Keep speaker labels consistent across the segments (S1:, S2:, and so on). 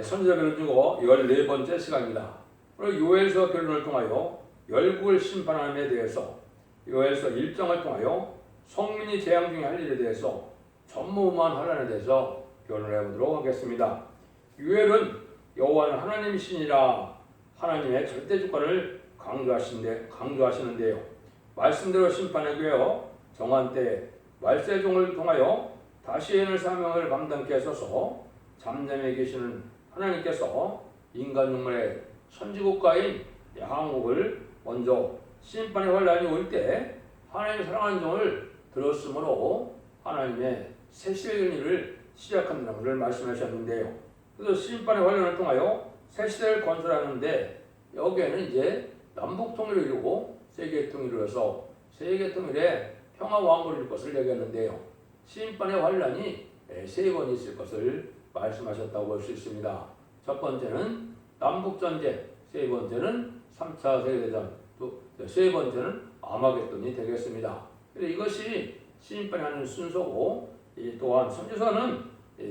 S1: 선지자 변론 중고 14번째 시간입니다. 오늘 요엘서 변론을 통하여 열국을 심판함에 대해서, 요엘서 1장을 통하여 성민이 재앙 중에 할 일에 대해서, 전무후무한 환난에 대해서 변론해 보도록 하겠습니다. 요엘은 여호와는 하나님이시니라 하나님의 절대 주권을 강조하시는데요. 말씀대로 심판에 귀하여 정한 때 말세종을 통하여 다시 예언의 사명을 감당케 하소서. 잠잠에 계시는 하나님께서 인간 눈물의 선지국가인 한국을 먼저 심판의 환란이 올 때 하나님의 사랑하는 종을 들었으므로 하나님의 새 시대의 일을 시작한다는 것을 말씀하셨는데요. 그래서 심판의 환란을 통하여 새 시대를 건설하는데 여기에는 이제 남북 통일을 이루고 세계 통일을 이루어서 세계 통일에 평화 왕국을 이룰 것을 얘기했는데요. 심판의 환란이 세 번 있을 것을 말씀하셨다고 볼 수 있습니다. 첫 번째는 남북전쟁, 세 번째는 3차 세계대전, 또 세 번째는 아마겟돈이 되겠습니다. 이것이 심판이 하는 순서고, 또한 선지서는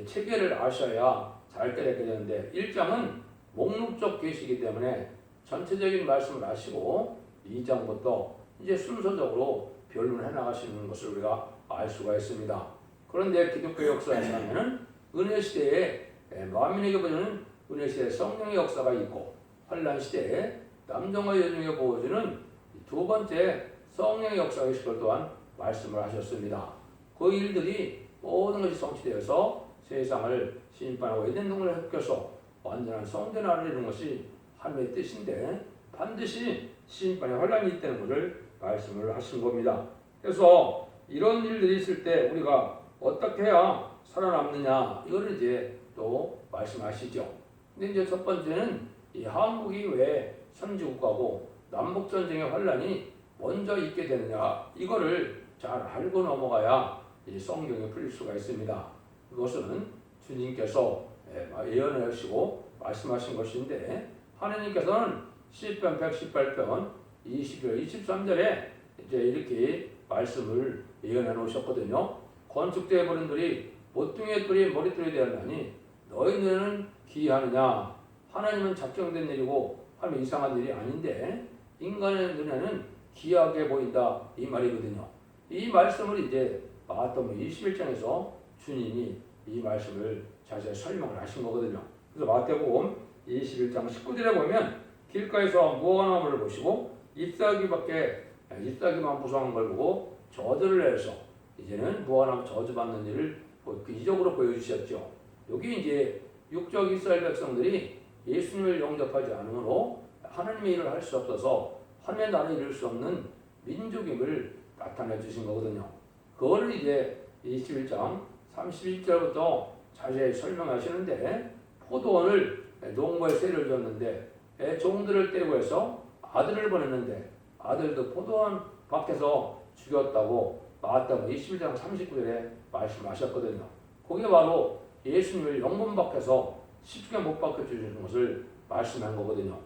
S1: 체계를 아셔야 잘 깨닫게 되는데 1장은 목록적 계시이기 때문에 전체적인 말씀을 아시고 2장부터 이제 순서적으로 변론해 나가시는 것을 우리가 알 수가 있습니다. 그런데 기독교 역사에 가면은 은혜 시대에 만민에게 보여주는 은혜 시대에 성령의 역사가 있고, 환란 시대에 남정과 여정에 보여주는 두 번째 성령의 역사가 있을 것 또한 말씀을 하셨습니다. 그 일들이 모든 것이 성취되어서 세상을 심판하고 에덴 동산을 흡겨서 완전한 성전 나라를 이루는 것이 하나님의 뜻인데 반드시 심판의 환란이 있다는 것을 말씀을 하신 겁니다. 그래서 이런 일들이 있을 때 우리가 어떻게 해야 살아남느냐, 이거를 이제 또 말씀하시죠. 근데 이제 첫 번째는 이 한국이 왜 선지국가고 남북전쟁의 환란이 먼저 있게 되느냐, 이거를 잘 알고 넘어가야 이 성경에 풀릴 수가 있습니다. 그것은 주님께서 예언을 하시고 말씀하신 것인데, 하나님께서는 시편 118편 20절 23절에 이제 이렇게 말씀을 예언해 놓으셨거든요. 건축자의 버림돌이 모퉁이의 돌이 머릿돌이 되었나니 너희 눈에는 기이하느냐. 하나님은 작정된 일이고 하면 이상한 일이 아닌데 인간의 눈에는 기이하게 보인다, 이 말이거든요. 이 말씀을 이제 마태복음 21장에서 주님이 이 말씀을 자세히 설명을 하신 거거든요. 그래서 마태복음 21장 19절에 보면 길가에서 무화과나무를 보시고 잎사귀만 부성한 걸 보고 저주를 내서 이제는 무화과나무 저주받는 일을 이적으로 보여주셨죠. 여기 이제 육적 이스라엘 백성들이 예수님을 영접하지 않으므로 하나님의 일을 할 수 없어서 하나님의 나라에 이룰 수 없는 민족임을 나타내 주신 거거든요. 그거를 이제 21장 31절부터 자세히 설명하시는데, 포도원을 농부의 세를 줬는데 종들을 떼고 해서 아들을 보냈는데 아들도 포도원 밖에서 죽였다고 마태복음 21장 39절에 말씀하셨거든요. 그게 바로 예수님을 영문 밖에서 십자가에 못 박혀 주시는 것을 말씀한 거거든요.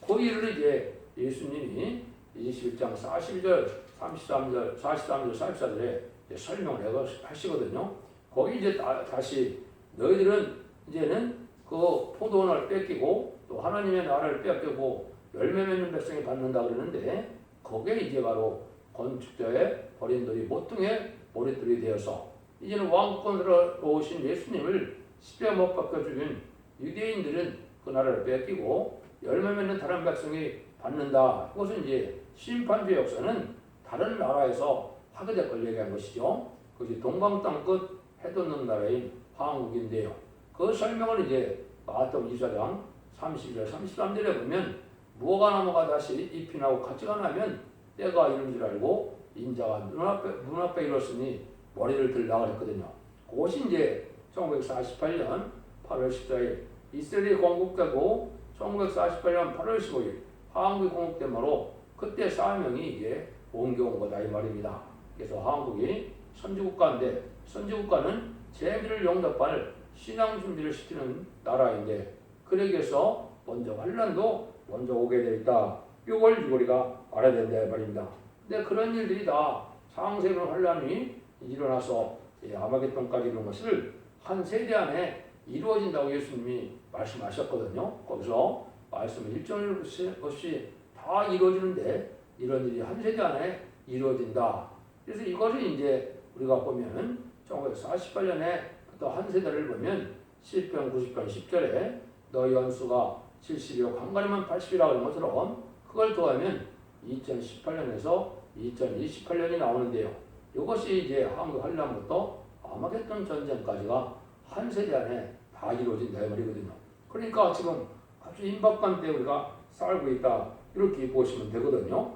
S1: 그 일을 이제 예수님이 21장 42절, 43절, 44절에 설명을 하시거든요. 거기 이제 다시 너희들은 이제는 그 포도원을 뺏기고 또 하나님의 나라를 뺏기고 열매 맺는 백성이 받는다 그러는데, 거기에 이제 바로 건축자의 버림돌이 모퉁이의 머릿돌이 되어서 이제는 왕권으로 오신 예수님을 십자가에 못 박혀 죽인 유대인들은 그 나라를 뺏기고 열매 맺는 다른 백성이 받는다. 그것은 이제 심판주의 역사는 다른 나라에서 하게 될 걸 얘기한 것이죠. 그것이 동방 땅끝 해돋는 나라인 한국인데요. 그 설명을 이제 마태복음 24장 32절 33절에 보면 무화과나무가 다시 잎이 나고 가지가 나면 때가 이른 줄 알고 인자가 눈앞에 이뤘으니 머리를 들라 그랬거든요. 그것이 이제 1948년 8월 14일 이스라엘이 건국되고 1948년 8월 15일 한국이 건국됨으로 그때 사명이 이제 옮겨온 거다, 이 말입니다. 그래서 한국이 선지국가인데 선지국가는 재미를 영접할 신앙 준비를 시키는 나라인데, 그러기 위해서 먼저 환란도 먼저 오게 되어 있다. 이걸 우리가 알아야 된다, 이 말입니다. 근데 그런 일들이 다 창세전 환란이 일어나서 아마겟돈까지 이런 것을 한 세대 안에 이루어진다고 예수님이 말씀하셨거든요. 거기서 말씀 일정 없이 다 이루어지는데 이런 일이 한 세대 안에 이루어진다. 그래서 이것을 이제 우리가 보면 1948년에 또 한 세대를 보면 시편 90편 10절에 너희 연수가 70이요 광간이면 80이라 그런 것처럼 그걸 더하면 2018년에서 2028년이 나오는데요. 이것이 이제 한국 한란부터 아마겟돈 전쟁까지가 한 세대 안에 다 이루어진다 이 말이거든요. 그러니까 지금 아주 임박한 때 우리가 살고 있다 이렇게 보시면 되거든요.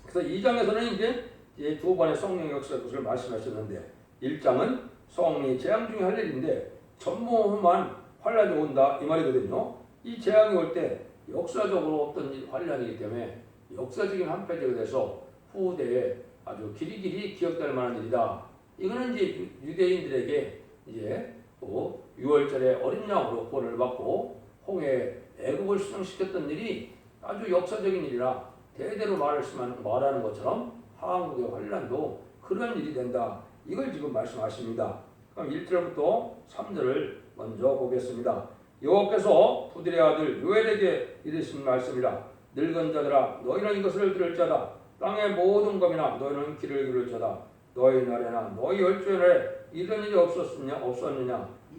S1: 그래서 2장에서는 이제 두 번의 성령 역사의 것을 말씀하셨는데 1장은 성령이 재앙 중에 할 일인데 전무후무한 환란이 온다 이 말이거든요. 이 재앙이 올 때 역사적으로 어떤 환란이기 때문에 역사적인 한 페이지가 돼서 후대에 아주 길이길이 기억될 만한 일이다. 이거는 이제 유대인들에게 이제 6월절에 어린 양으로 구원을 받고 홍해 애국을 수정시켰던 일이 아주 역사적인 일이라 대대로 말하는 것처럼 한국의 환란도 그런 일이 된다. 이걸 지금 말씀하십니다. 그럼 1절부터 3절을 먼저 보겠습니다. 여호와께서 부들의 아들 요엘에게 이르신 말씀이라. 늙은 자들아 너희는 이것을 들을 자다. 땅의 모든 검이나 너희는 귀를 기울일 자다. 너희 날에나 너희 열조에 이런 일이 없었느냐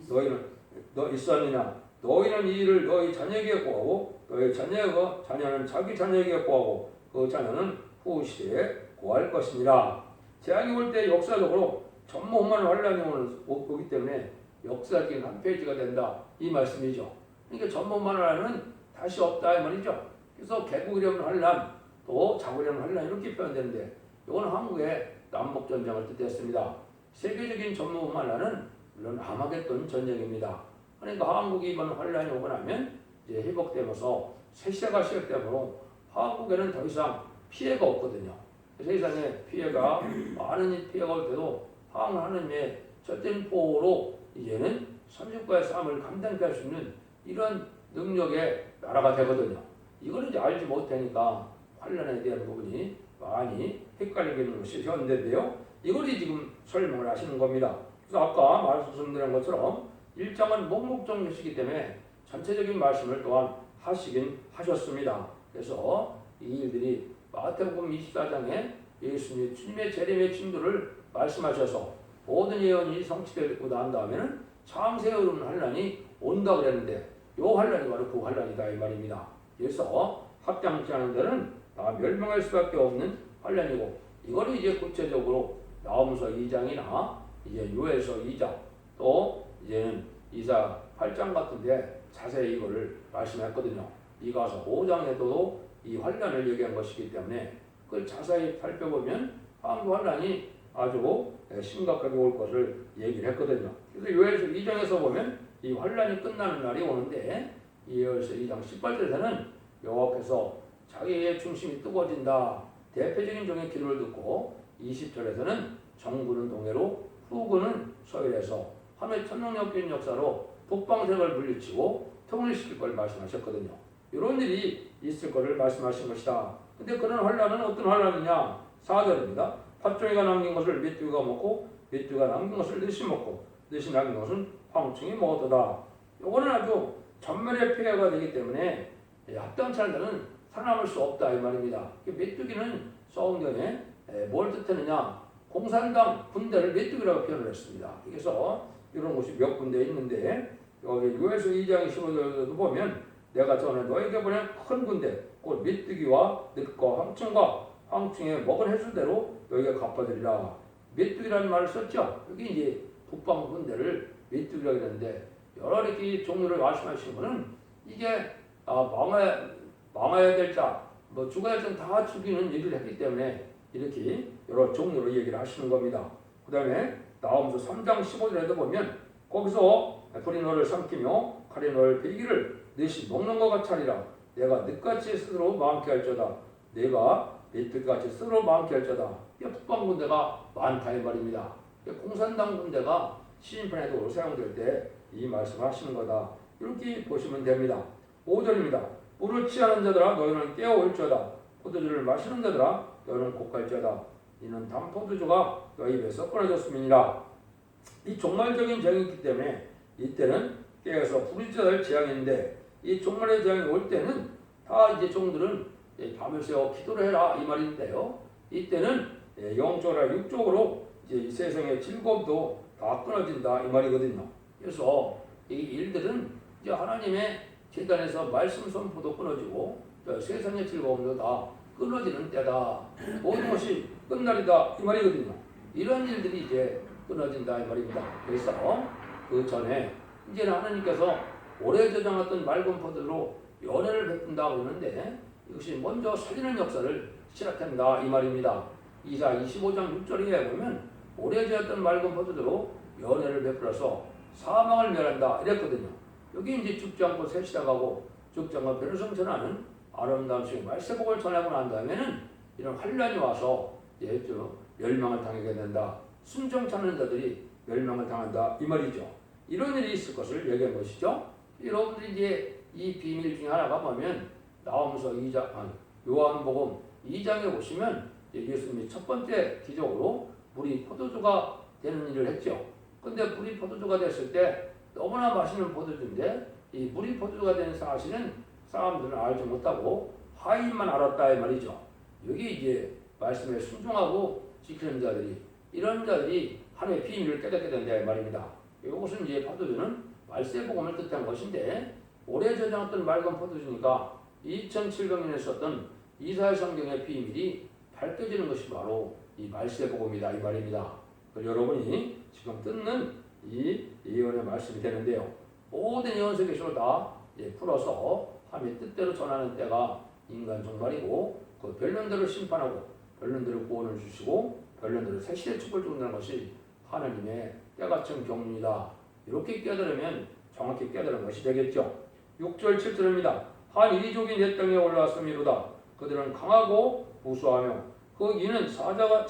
S1: 너희는 있었느냐 너희는 이 일을 너희 자녀에게 고하고 너희 자녀는 자기 자녀에게 고하고 그 자녀는 후 시대에 고할 것이니라. 재앙이 올 때 역사적으로 전무후무한 환란이 오기 때문에 역사적인 한 페이지가 된다 이 말씀이죠. 그러니까 전무후무한 환란은 다시 없다 이 말이죠. 그래서 개국이려는 환란 또 자국이려는 환란 이렇게 표현되는데 이건 한국의 남북전쟁을 뜻했습니다. 세계적인 전무후무한 환란은 물론 아마겟돈 전쟁입니다. 그러니까 한국이 이번 환란이 오고 나면 이제 회복되면서 새 시대가 시작되므로 한국에는 더 이상 피해가 없거든요. 세상에 피해가 많은 피해가 올 때도 하나님의 첫째 포로 이제는 30과의 싸움을 감당케 할 수 있는 이런 능력의 나라가 되거든요. 이걸 이제 알지 못하니까 환란에 대한 부분이 많이 헷갈리게 되는 것이 현대인데요. 이걸 지금 설명을 하시는 겁니다. 그래서 아까 말씀드린 것처럼 1장은 목록정리시기 때문에 전체적인 말씀을 또한 하시긴 하셨습니다. 그래서 이 일들이 마태복음 24장에 예수님이 주님의 재림의 징조를 말씀하셔서 모든 예언이 성취되고 난 다음에는 창세에 이르는 환란이 온다 그랬는데 이 환란이 바로 그 환란이다 이 말입니다. 그래서 합당치 않은 데는 다 멸망할 수밖에 없는 환란이고 이거를 이제 구체적으로 나홈서 2장이나 이제 요엘서 2장 또 이제는 이사 8장 같은데 자세히 이거를 말씀했거든요. 이가서 5장에도 이 환란을 얘기한 것이기 때문에 그걸 자세히 살펴보면 한국 환란이 아주 심각하게 올 것을 얘기를 했거든요. 그래서 요엘서 2장에서 보면 이 환란이 끝나는 날이 오는데 이 요엘서 2장 18절에서는 여호와께서 자기의 중심이 뜨거워진다. 대표적인 종의 기도를 듣고 20절에서는 정부는 동해로 후군은 서해에서 하늘의 천능역적인 역사로 북방색을 물리치고 통일시킬 걸 말씀하셨거든요. 이런 일이 있을 것을 말씀하신 것이다. 근데 그런 환란은 어떤 환란이냐? 4절입니다. 팥종이가 남긴 것을 메뚜기가 먹고 메뚜기가 남긴 것을 늑이 먹고 늑이 남긴 것은 황충이 먹었도다. 이거는 아주 전면의 피해가 되기 때문에 합당치 않은 데는 살아남을 수 없다 이 말입니다. 메뚜기는 성경에 뭘 뜻하느냐? 공산당 군대를 메뚜기라고 표현을 했습니다. 그래서 이런 곳이 몇 군데 있는데 여기 요엘서 2장 15절에도 보면 내가 전에 너에게 보낸 큰 군대 곧 메뚜기와 늑과 황충의 먹은 횟수대로 너희가 갚아드리라. 메뚜기라는 말을 썼죠. 여기 이제 북방 군대를 메뚜기라고 했는데 여러 이렇게 종류를 말씀하시는 것은 이게 망해야 될 자, 죽어야 될 자 다 죽이는 일을 했기 때문에 이렇게 여러 종류로 얘기를 하시는 겁니다. 그 다음에 나홈서 3장 15절에도 보면 거기서 불이 너를 삼키며 칼이 너를 베기를 늑이 먹는 것 같이 하리라. 내가 늑같이 스스로 많게 할저다. 내가 메뚜기같이 스스로 많게 할저다. 북방 군대가 많다 이 말입니다. 공산당 군대가 시인편에도 사용될 때 이 말씀을 하시는 거다. 이렇게 보시면 됩니다. 5절입니다. 물을 취하는 자들아 너희는 깨어올저다. 포도주를 마시는 자들아 너희는 곡할저다. 이는 단 포도주가 너희 입에서 끊어졌음이니라. 이 종말적인 정이기 때문에 이때는 깨어서 부르짖을 재앙인데 이 종말의 재앙이 올 때는 다 이제 종들은 밤을 새워 기도를 해라 이 말인데요. 이때는 영적으로 육적으로 이제 이 세상의 즐거움도 다 끊어진다 이 말이거든요. 그래서 이 일들은 이제 하나님의 재단에서 말씀 선포도 끊어지고 세상의 즐거움도 다 끊어지는 때다. 모든 것이 끝날이다 이 말이거든요. 이런 일들이 이제 끊어진다 이 말입니다. 그래서 그 전에 이제는 하나님께서 오래 저장했던 맑은 포도로 연회를 베푼다고 그러는데 이것이 먼저 살리는 역사를 시작한다 이 말입니다. 이사 25장 6절에 보면 오래 저장했던 맑은 포도로 연회를 베풀어서 사망을 멸한다 이랬거든요. 여기 이제 죽지 않고 새시다가고 죽지 않고 변호성 전하는 아름다운 수의 말세복을 전하고 난 다음에는 이런 환란이 와서 멸망을 당하게 된다. 순종 찾는 자들이 멸망을 당한다 이 말이죠. 이런 일이 있을 것을 얘기한 것이죠. 여러분들이 이제 이 비밀 중에 하나가 보면 나홈서 2장, 요한복음 2장에 보시면 예수님이 첫 번째 기적으로 물이 포도주가 되는 일을 했죠. 근데 물이 포도주가 됐을 때 너무나 맛있는 포도주인데 이 물이 포도주가 되는 사실은 사람들은 알지 못하고 하인만 알았다 이 말이죠. 여기 이제 말씀에 순종하고 지키는 자들이 이런 자들이 하나님의 비밀을 깨닫게 된다 이 말입니다. 이것은 이제 포도주는 말세복음을 뜻한 것인데 오래 저장했던 맑은 포도주니까 2700년에 썼던 이사야 성경의 비밀이 밝혀지는 것이 바로 이 말세복음이다 이 말입니다. 여러분이 지금 듣는 이 예언의 말씀이 되는데요. 모든 예언서 계시를 다 풀어서 하나님의 뜻대로 전하는 때가 인간 종말이고 그 변론대로 심판하고 변론대로 구원을 주시고 변론대로 새시대 축복을 준다는 것이 하나님의 때같은 경륜이다. 이렇게 깨달으면 정확히 깨달은 것이 되겠죠. 6절 7절입니다. 한 이리족이 내 땅에 올라왔음이로다. 그들은 강하고 무수하며 그 이는 사자의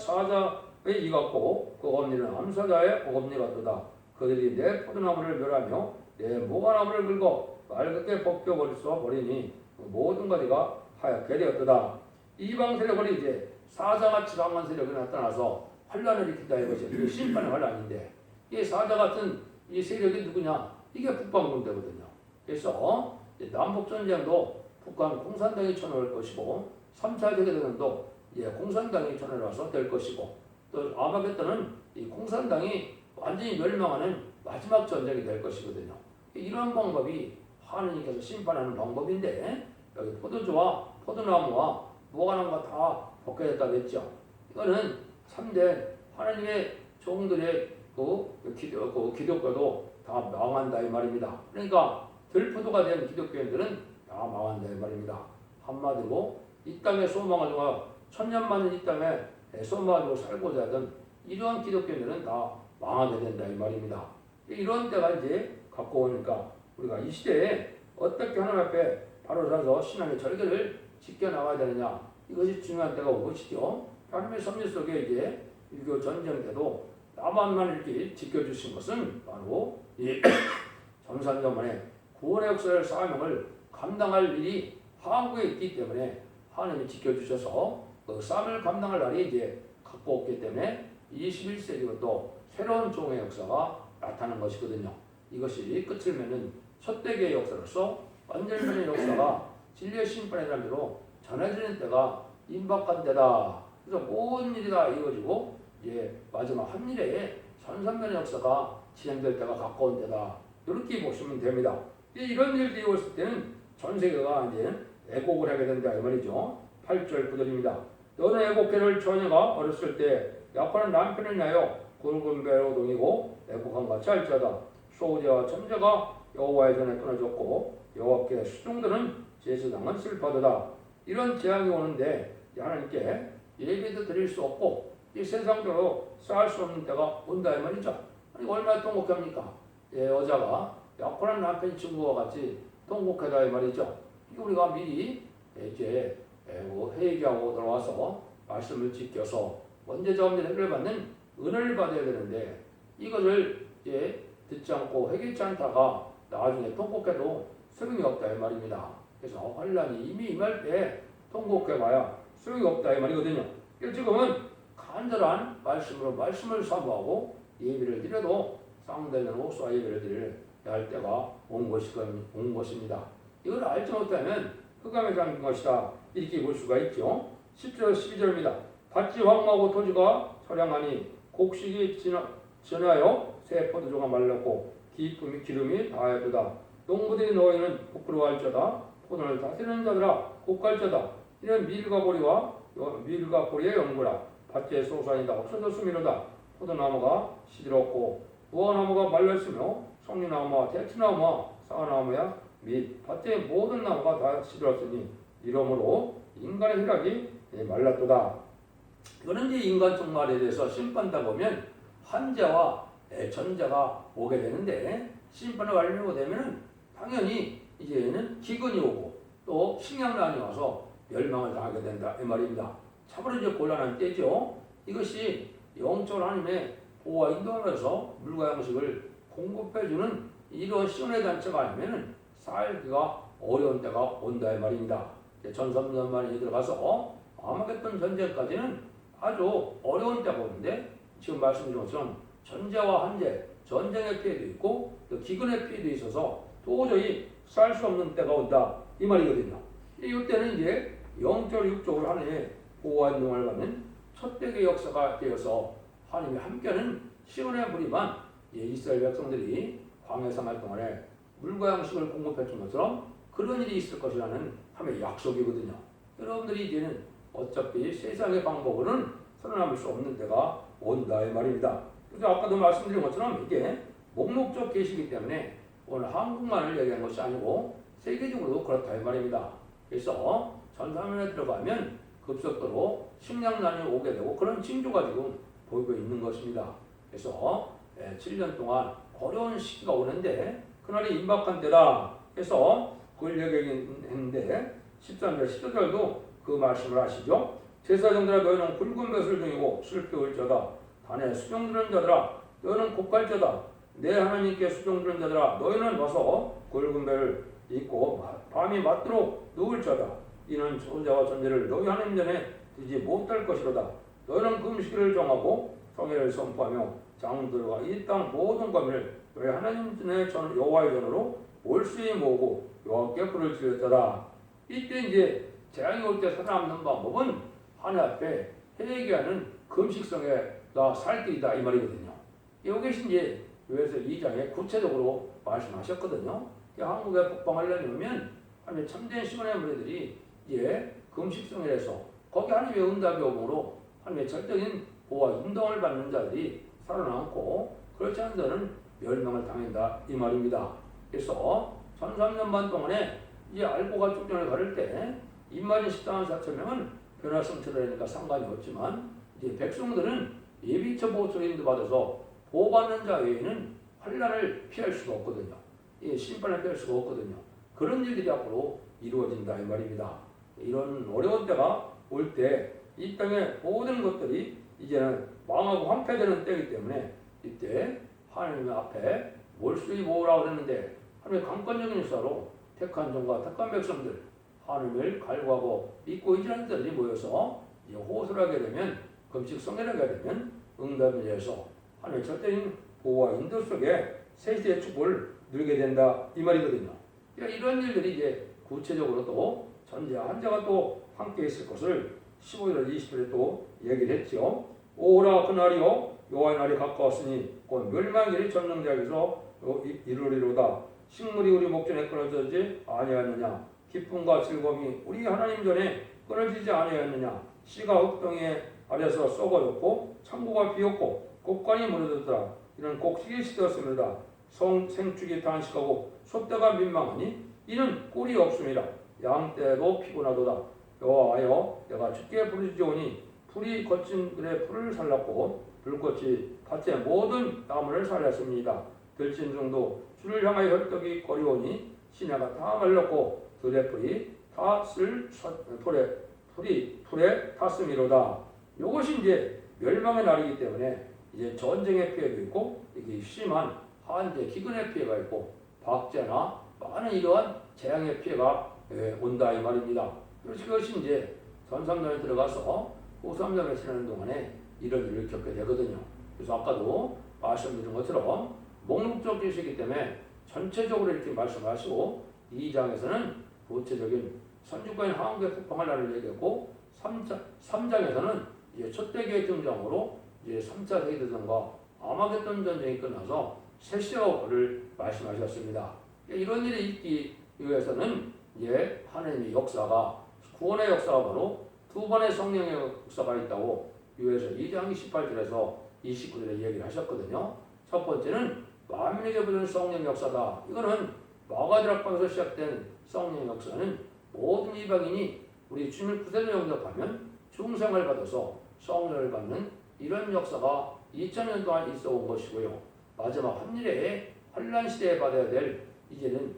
S1: 이 같고 그 엄니는 암사자의 어금니 같도다. 그들이 내 포도나무를 멸하며 내 모가나무를 긁어 맑게 벗겨버리니 모든 가지가 하얗게 되었도다. 이방 세력은 이제 사자같이 강한 세력이 나타나서 환란을 일으킨다 이것이 이게 심판의 환란인데 이 사자같은 이 세력이 누구냐? 이게 북방군대거든요. 그래서 남북전쟁도 북한 공산당이 쳐놓을 것이고 3차 세계대전도 공산당이 쳐놓아서 될 것이고 또 아마겟돈은 이 공산당이 완전히 멸망하는 마지막 전쟁이 될 것이거든요. 이런 방법이 하느님께서 심판하는 방법인데 여기 포도주와 포도나무와 무화과나무가 다 벗겨졌다고 했죠. 이거는 참된 하나님의 종들의 기독교도 다 망한다 이 말입니다. 그러니까 들포도가 된 기독교인들은 다 망한다 이 말입니다. 한마디로 이 땅에 소망을 두고 천년만년 이 땅에 소망을 두고 살고자 하던 이러한 기독교인들은 다 망하게 된다 이 말입니다. 이런 때가 이제 갖고 오니까 우리가 이 시대에 어떻게 하나님 앞에 바로 서서 신앙의 절개를 지켜나가야 되느냐 이것이 중요한 때가 온 것이죠. 하나님의 섭리 속에 이제 일교 전쟁 때도 남한만 이렇게 지켜주신 것은 바로 이 전산전만의 구원의 역사를 사명을 감당할 일이 한국에 있기 때문에 하나님이 지켜주셔서 그 싸움을 감당할 날이 이제 갖고 없기 때문에 21세기로 또 새로운 종의 역사가 나타나는 것이거든요. 이것이 끝을 맺는 첫대기의 역사로서 완전변의 역사가 진리의 심판의 날로 전해지는 때가 임박한 때다. 그래서 모든 일이 다 이루어지고 마지막 한 일에 선산변의 역사가 진행될 때가 가까운 때다. 이렇게 보시면 됩니다. 이런 일들이 이루어졌을 때는 전 세계가 이제 애곡을 하게 된다 이 말이죠. 8절 9절입니다. 너는 애곡해를 처녀가 어렸을 때 약혼한 남편을 인하여 굵은 배로 동이고 애곡한 같이 할지어다. 소제와 천재가 여호와의 전에 끊어졌고 여호와께 수종드는 제사장은 슬퍼하도다. 이런 재앙이 오는데 하나님께 예배도 드릴 수 없고 이 세상적으로 쌓을 수 없는 때가 온다 이 말이죠. 아니 얼마나 통곡합니까? 여자가 약혼한 남편 친구와 같이 통곡하다 이 말이죠. 우리가 미리 이제 회개하고 들어와서 말씀을 지켜서 원죄자업의 해결받는 은혜를 받아야 되는데 이것을 듣지 않고 회개치 않다가 나중에 통곡해도 소용이 없다 이 말입니다. 그래서 환란이 이미 임할 때 통곡해봐야 소용이 없다 이 말이거든요. 그래서 지금은 간절한 말씀으로 말씀을 사모하고 예배를 드려도 상대는 옥수와 예배를 드릴 할 때가 온 것입니다. 이걸 알지 못하면 흑암에 잠긴 것이다. 이렇게 볼 수가 있죠. 10절 12절입니다. 밭이 황무하고 토지가 처량하니 곡식이 지나여 새 포도주가 말랐고 기름이 다하였도다. 농부들이 너희는 부끄러워할지어다. 포도를 다스리는 자들아 곧갈지어다. 이는 밀과 보리의 연구라. 밭에 소산이다 없어졌음이로다. 포도나무가 시들었고 무화나무가 말랐으며 성리나무와 대추나무와 사과나무야 및 밭의 모든 나무가 다 시들었으니 이러므로 인간의 혈압이 말랐도다. 이거는 이제 인간 종말에 대해서 심판다 보면 환자와 전자가 오게 되는데 심판을 완료가 되면 당연히 이제는 기근이 오고 또 식량난이 와서 멸망을 당하게 된다 이 말입니다. 참으로 이제 곤란한 때죠. 이것이 영적 하나님의 보호와 인도하면서 물과 양식을 공급해주는 이런 시온의 단체가 아니면 살기가 어려운 때가 온다 이 말입니다. 전선년만에 들어가서 아마겟돈 전쟁까지는 아주 어려운 때가 오는데 지금 말씀드린 것처럼 전제와 한제, 전쟁의 피해도 있고 또 기근의 피해도 있어서 도저히 살 수 없는 때가 온다 이 말이거든요. 이때는 이제 영적 육적으로 하나님의 보호와 인도를 받는 첫 대의 역사가 되어서 하나님이 함께하는 시온의 무리만 이스라엘 백성들이 광야 생활 동안에 물과 양식을 공급해 준 것처럼 그런 일이 있을 것이라는 하나님의 약속이거든요. 여러분들이 이제는 어차피 세상의 방법으로는 살아남을 수 없는 때가 온다 이 말입니다. 그래서 아까도 말씀드린 것처럼 이게 목록적 계시이기 때문에 오늘 한국만을 얘기한 것이 아니고 세계적으로도 그렇다 이 말입니다. 그래서 전사면에 들어가면 급속도로 식량난이 오게 되고 그런 징조가 지금 보이고 있는 것입니다. 그래서 7년 동안 어려운 시기가 오는데 그날이 임박한 때다. 그래서 그걸 얘기했는데 13절 15절도 그 말씀을 하시죠. 제사장들아 너희는 굵은 벼슬 중이고 슬피 울저다. 단에 수종 들은 자들아 너희는 곧갈저다. 내 하나님께 수종 들은 자들아 너희는 와서 굵은 벼를 입고 밤이 맞도록 누울저다. 이는 전자와 전제를 너희 하나님 전에 두지 못할 것이로다. 너희는 금식일을 정하고 성회를 선포하며 장들과 이 땅 모든 과민을 너희 하나님 전에 여호와의 전으로 올수히 모으고 여호와께 불을 지렸다. 이때 이제 재앙이 올 때 살아남는 방법은 하나님 앞에 회개하는 금식성회가 살 길이다 이 말이거든요. 여기서 이제 요에서 2장에 구체적으로 말씀하셨거든요. 한국에 복방하려면 하나님의 참된 시간의 무리들이 이제 금식성회에서 거기 하나님의 응답의 오므로 하나님의 절대적인 보호와 인도를 받는 자들이 살아남고 그렇지 않은 자는 멸망을 당한다 이 말입니다. 그래서 1300년 반 동안에 이제 알고가 축전을 가를 때 입맞은 14,400명은 변화성처라니까 상관이 없지만 이제 백성들은 예비처 보호처를 인도받아서 보호받는 자 외에는 환란을 피할 수가 없거든요. 심판을 피할 수가 없거든요. 그런 일들이 앞으로 이루어진다 이 말입니다. 이런 어려운 때가 올 때 이 땅의 모든 것들이 이제는 망하고 황폐되는 때이기 때문에 이때 하나님 앞에 몰수히 모으라고 그랬는데 하나님의 강권적인 역사로 택한 종과 택한 백성들 하나님을 갈구하고 믿고 의지하는 자들이 모여서 호소를 하게 되면 금식 성회를 하게 되면 응답에 대해서 하나님의 절대적인 보호와 인도 속에 세시의 축복을 누리게 된다 이 말이거든요. 그러니까 이런 일들이 이제 구체적으로 또 전제와 한자가 또 함께 있을 것을 15절 20절에 또 얘기를 했죠. 오라 그날이요 여호와의 날이 가까웠으니 곧 멸망일이 전능자에게서 이루리로다. 식물이 우리 목전에 끊어지지 아니하였느냐. 기쁨과 즐거움이 우리 하나님 전에 끊어지지 아니하였느냐. 씨가 흙덩이 아래서 썩어졌고 창고가 비었고 곡간이 무너졌더라. 이는 곡식이 시되었습니다. 생축이 단식하고 소떼가 민망하니 이는 꿀이 없음이라. 양떼도 피곤하도다. 여호와여 내가 주께 부르짖으오니 풀이 거친 들의 풀을 살랐고 불꽃이 밭의 모든 나무를 살렸습니다. 들짐승도 주를 향하여 혈떡이 거리오니 시내가 다 말랐고 들의 풀이 다 풀에 탔음이로다. 이것이 이제 멸망의 날이기 때문에 이제 전쟁의 피해도 있고 이게 심한 한제 기근의 피해가 있고 박제나 많은 이러한 재앙의 피해가 온다 이 말입니다. 그래서 그것이 이제 전삼년에 들어가서 후삼년에 지나는 동안에 이런 일을 겪게 되거든요. 그래서 아까도 말씀드린 것처럼 목록적 계시이기 때문에 전체적으로 이렇게 말씀하시고 2장에서는 구체적인 선주권인 한국의 국방할 날을 얘기했고 3장에서는 이제 첫대기의 등장으로 이제 3차 세계대전과 아마겟돈 전쟁이 끝나서 새 시대를 말씀하셨습니다. 이런 일이 있기 위해서는 이제 하나님의 역사가 구원의 역사가 바로 두 번의 성령의 역사가 있다고 유에서 2장 28절에서 29절에 얘기를 하셨거든요. 첫 번째는 만민에게 부르는 성령 역사다. 이거는 마가드락방에서 시작된 성령 역사는 모든 이방인이 우리 주님을 구세주로 영접하면 중생을 받아서 성령을 받는 이런 역사가 2000년 동안 있어 온 것이고요. 마지막 한일의 환란 시대에 받아야 될 이제는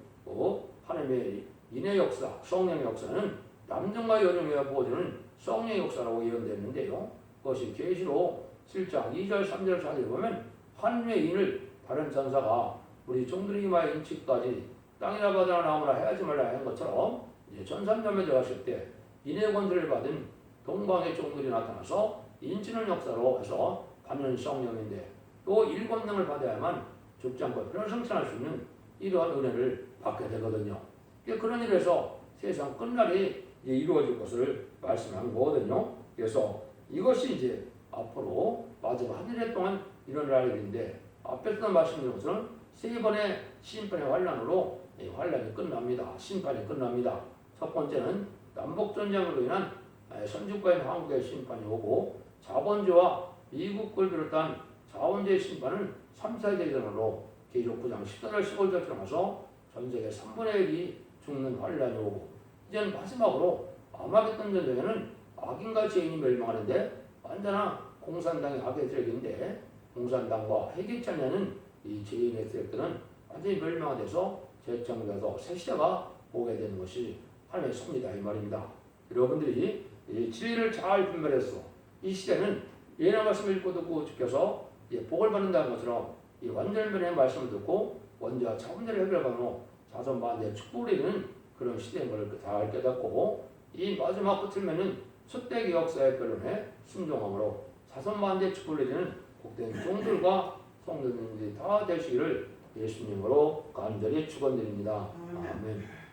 S1: 하나님의 인의 역사, 성령의 역사는 남정과 여정에 부어주는 성령의 역사라고 예언됐는데요. 그것이 계시록 7장 2절, 3절, 4절 보면 하나님의 인을 다른 전사가 우리 종들이 이마에 인치까지 땅이나 바다나 나무나 해하지 말라 하는 것처럼 이제 전산점에 들어갔을 때 인의 권세를 받은 동방의 종들이 나타나서 인치는 역사로 해서 받는 성령인데 또 일권능을 받아야만 죽지 않고 편을 성취할 수 있는 이러한 은혜를 받게 되거든요. 그런 일에서 세상 끝날이 이루어질 것을 말씀한 거거든요. 그래서 이것이 이제 앞으로 마지막 한 해 동안 일어날 일인데 앞에서 말씀드린 것은 세 번의 심판의 환란으로 환란이 끝납니다. 심판이 끝납니다. 첫 번째는 남북전쟁으로 인한 선주권인 한국의 심판이 오고 자본주의와 미국을 비롯한 자원주의 심판은 3차 대전으로 계속 9장 14절 15절처럼 가서 전세계 3분의 1이 죽는 환란이 오고 이제는 마지막으로 아마겟돈 전쟁에는 악인과 죄인이 멸망하는데 완전한 공산당의 악의 세력인데 공산당과 해결자냐는 이 죄인의 세력들은 완전히 멸망이 돼서 재청돼서 새 시대가 오게 되는 것이 하나님의 섭니다 이 말입니다. 여러분들이 이 진리를 잘 분별해서 이 시대는 예나 말씀을 읽고 듣고 지켜서 복을 받는다는 것처럼 이 완전변의 말씀을 듣고 원죄와 자원죄를 해결하고 자선반대의 축복을 이루는 그런 시대인 것을 잘 깨닫고 이 마지막 끝을면은 첫대기 역사의 변론에 순종함으로 자선반대의 축복을 이루는 복된 종들과 성도님들이 다 되시기를 예수님으로 간절히 축원드립니다. 아멘.